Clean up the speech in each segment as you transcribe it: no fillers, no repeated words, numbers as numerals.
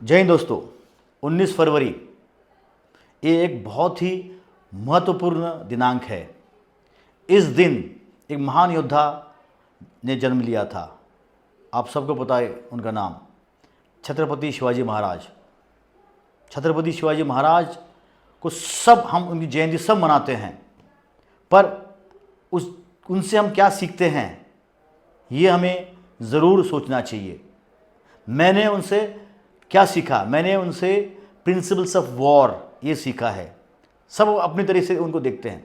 जय हिंद दोस्तों। 19 फरवरी ये एक बहुत ही महत्वपूर्ण दिनांक है। इस दिन एक महान योद्धा ने जन्म लिया था। आप सबको पता है उनका नाम छत्रपति शिवाजी महाराज। छत्रपति शिवाजी महाराज को हम उनकी जयंती सब मनाते हैं, पर उनसे हम क्या सीखते हैं ये हमें ज़रूर सोचना चाहिए। मैंने उनसे क्या सीखा? मैंने उनसे प्रिंसिपल्स ऑफ वॉर ये सीखा है। सब अपनी तरह से उनको देखते हैं।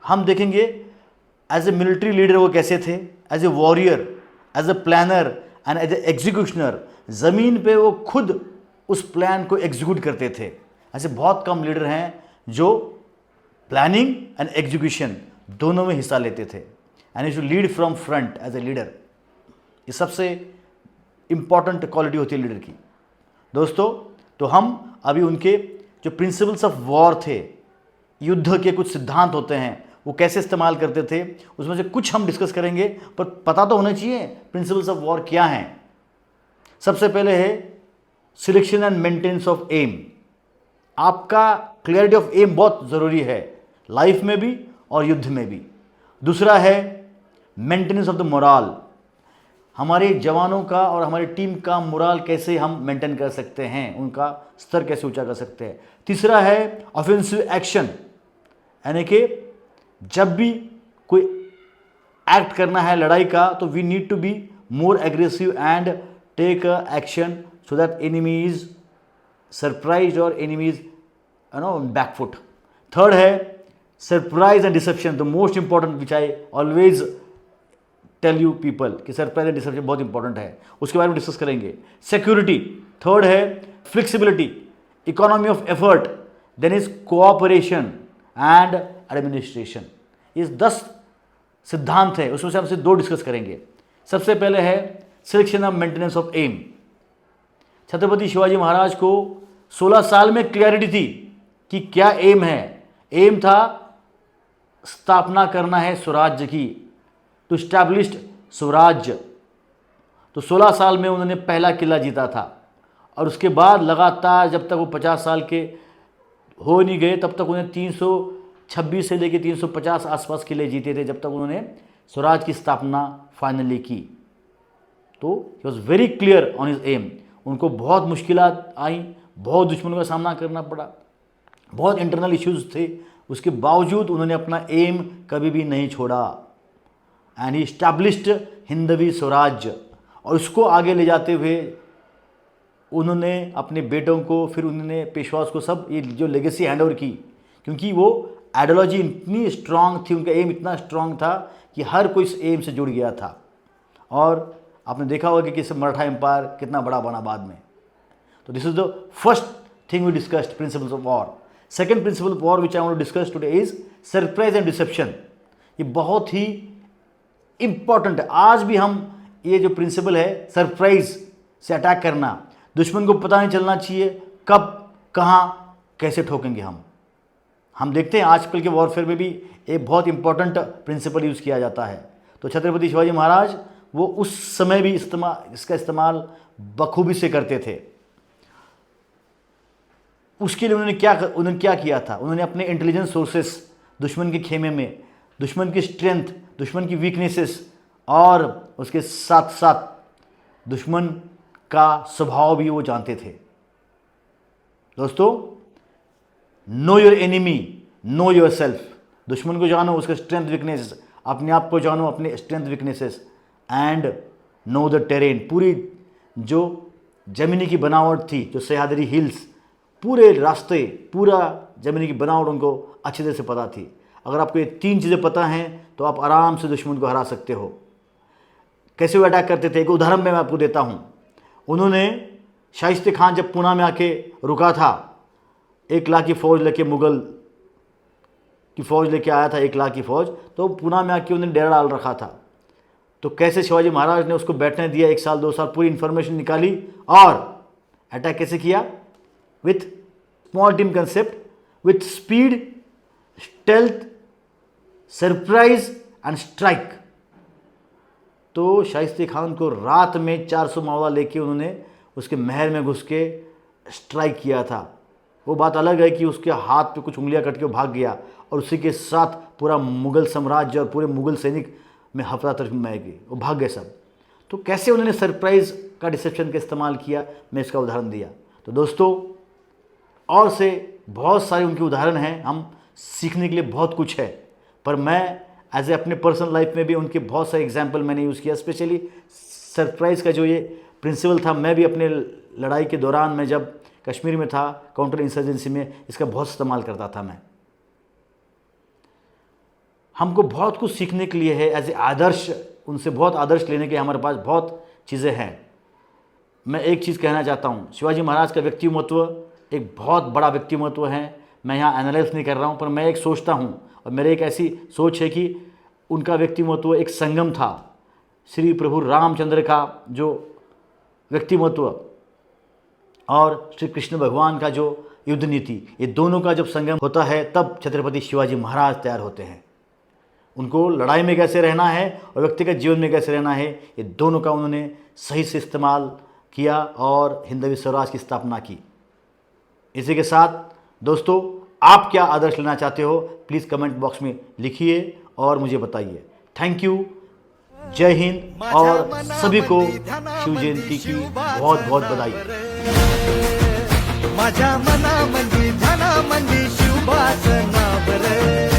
हम देखेंगे एज ए मिलिट्री लीडर वो कैसे थे, as a warrior, as a planner and as a executioner. ज़मीन पे वो खुद उस प्लान को एग्जीक्यूट करते थे। ऐसे बहुत कम लीडर हैं जो प्लानिंग एंड एग्जीक्यूशन दोनों में हिस्सा लेते थे। And you should lead from front as a leader. ये सबसे इंपॉर्टेंट क्वालिटी होती है लीडर की। दोस्तों, तो हम अभी उनके जो प्रिंसिपल्स ऑफ वॉर थे, युद्ध के कुछ सिद्धांत होते हैं, वो कैसे इस्तेमाल करते थे, उसमें से कुछ हम डिस्कस करेंगे। पर पता तो होना चाहिए प्रिंसिपल्स ऑफ वॉर क्या हैं। सबसे पहले है selection and maintenance of aim. आपका क्लियरिटी ऑफ एम बहुत ज़रूरी है, लाइफ में भी और युद्ध में भी। दूसरा है मेंटेनेंस ऑफ द मोराल। हमारे जवानों का और हमारी टीम का मोराल कैसे हम मेंटेन कर सकते हैं, उनका स्तर कैसे ऊंचा कर सकते हैं। तीसरा है ऑफेंसिव एक्शन, यानी कि जब भी कोई एक्ट करना है लड़ाई का, तो we need to be more aggressive and take action so that enemy is surprise और एनिमी इज बैकफुट। थर्ड है surprise and deception, the most important which I always tell you people कि surprise and deception बहुत important है, उसके बारे में discuss करेंगे। Security. Third है flexibility, economy of effort, then is cooperation and administration. ये 10 सिद्धांत है, उसमें से हमसे 2 डिस्कस करेंगे। सबसे पहले है selection of maintenance of M. Chhatrapati Shivaji Maharaj को 16 साल में क्लियरिटी थी कि क्या एम है। एम था स्थापना करना है स्वराज्य की, टू स्टैब्लिश्ड स्वराज्य। तो 16 साल में उन्होंने पहला किला जीता था, और उसके बाद लगातार जब तक वो 50 साल के हो नहीं गए तब तक उन्हें 326 से लेकर 350 आसपास किले जीते थे, जब तक उन्होंने स्वराज की स्थापना फाइनली की। तो he was very clear on his aim. उनको बहुत मुश्किलात आई, बहुत दुश्मनों का सामना करना पड़ा, बहुत इंटरनल इश्यूज थे, उसके बावजूद उन्होंने अपना एम कभी भी नहीं छोड़ा। And he established Hindavi Swarajya. और उसको आगे ले जाते हुए उन्होंने अपने बेटों को, फिर उन्होंने पेशवास को सब ये जो लेगेसी हैंड ओवर की, क्योंकि वो आइडियोलॉजी इतनी स्ट्रांग थी, उनका एम इतना स्ट्रांग था कि हर कोई इस एम से जुड़ गया था। और आपने देखा होगा कि किस मराठा एम्पायर कितना बड़ा बना बाद में। तो this is the first thing we discussed, principles of war. Second principle of war which I want to discuss today is surprise and deception. ये बहुत ही इंपॉर्टेंट है। आज भी हम ये जो प्रिंसिपल है सरप्राइज से अटैक करना, दुश्मन को पता नहीं चलना चाहिए कब कहाँ कैसे ठोकेंगे हम देखते हैं आजकल के वॉरफेयर में भी एक बहुत इंपॉर्टेंट प्रिंसिपल यूज़ किया जाता है। तो छत्रपति शिवाजी महाराज वो उस समय भी इसका इस्तेमाल बखूबी से करते थे। उसके लिए उन्होंने क्या किया था? उन्होंने अपने इंटेलिजेंस सोर्सेस, दुश्मन के खेमे में दुश्मन की स्ट्रेंथ, दुश्मन की वीकनेसेस, और उसके साथ साथ दुश्मन का स्वभाव भी वो जानते थे। दोस्तों, know your enemy, know your self. दुश्मन को जानो, उसके स्ट्रेंथ वीकनेसेस, अपने आप को जानो, अपने strength weaknesses, and know the terrain. पूरी जो जमीनी की बनावट थी, जो सह्याद्री हिल्स, पूरे रास्ते, पूरा जमीनी की बनावट उनको अच्छी तरह से पता थी। अगर आपको ये 3 चीज़ें पता हैं तो आप आराम से दुश्मन को हरा सकते हो। कैसे वो अटैक करते थे, एक उदाहरण मैं आपको देता हूँ। उन्होंने शाइस्ते खान जब पूना में आके रुका था, 1 लाख की फ़ौज लेके, मुग़ल की फ़ौज लेके आया था 1 लाख की फ़ौज, तो पूना में आके उन्होंने डेरा डाल रखा था। तो कैसे शिवाजी महाराज ने उसको बैठने दिया, 1 साल 2 साल, पूरी इन्फॉर्मेशन निकाली और अटैक कैसे किया? With small team concept, with speed, stealth, surprise and strike. तो शाइस्ते खान को रात में 400 मावला लेके उन्होंने उसके महल में घुस के स्ट्राइक किया था। वो बात अलग है कि उसके हाथ पे कुछ उंगलियां कट के वो भाग गया और उसी के साथ पूरा मुग़ल साम्राज्य और पूरे मुग़ल सैनिक में हफरा तफरी मच गई, वो भाग गए सब। तो कैसे उन्होंने सरप्राइज़ का डिसेप्शन का इस्तेमाल किया, मैं इसका उदाहरण दिया। तो दोस्तों और से बहुत सारे उनके उदाहरण हैं, हम सीखने के लिए बहुत कुछ है, पर मैं एज ए अपने पर्सनल लाइफ में भी उनके बहुत सारे एग्जाम्पल मैंने यूज़ किया। स्पेशली सरप्राइज़ का जो ये प्रिंसिपल था, मैं भी अपने लड़ाई के दौरान, मैं जब कश्मीर में था काउंटर इंसर्जेंसी में, इसका बहुत इस्तेमाल करता था मैं। हमको बहुत कुछ सीखने के लिए है एज ए आदर्श, उनसे बहुत आदर्श लेने के हमारे पास बहुत चीज़ें हैं। मैं एक चीज़ कहना चाहता हूँ, शिवाजी महाराज का व्यक्तिमत्व एक बहुत बड़ा व्यक्तिमत्व है। मैं यहाँ एनालाइज नहीं कर रहा हूँ, पर मैं एक सोचता हूँ और मेरे एक ऐसी सोच है कि उनका व्यक्तिमत्व एक संगम था। श्री प्रभु रामचंद्र का जो व्यक्तिमत्व और श्री कृष्ण भगवान का जो युद्ध नीति, ये दोनों का जब संगम होता है तब छत्रपति शिवाजी महाराज तैयार होते हैं। उनको लड़ाई में कैसे रहना है और व्यक्तिगत जीवन में कैसे रहना है, ये दोनों का उन्होंने सही से इस्तेमाल किया और हिंदवी स्वराज की स्थापना की। इसी के साथ दोस्तों, आप क्या आदर्श लेना चाहते हो प्लीज़ कमेंट बॉक्स में लिखिए और मुझे बताइए। थैंक यू, जय हिंद और सभी को शिव जयंती की बहुत बहुत बधाई। माझ्या मनामंदी धनामंदी शिवबाचं नाव रे।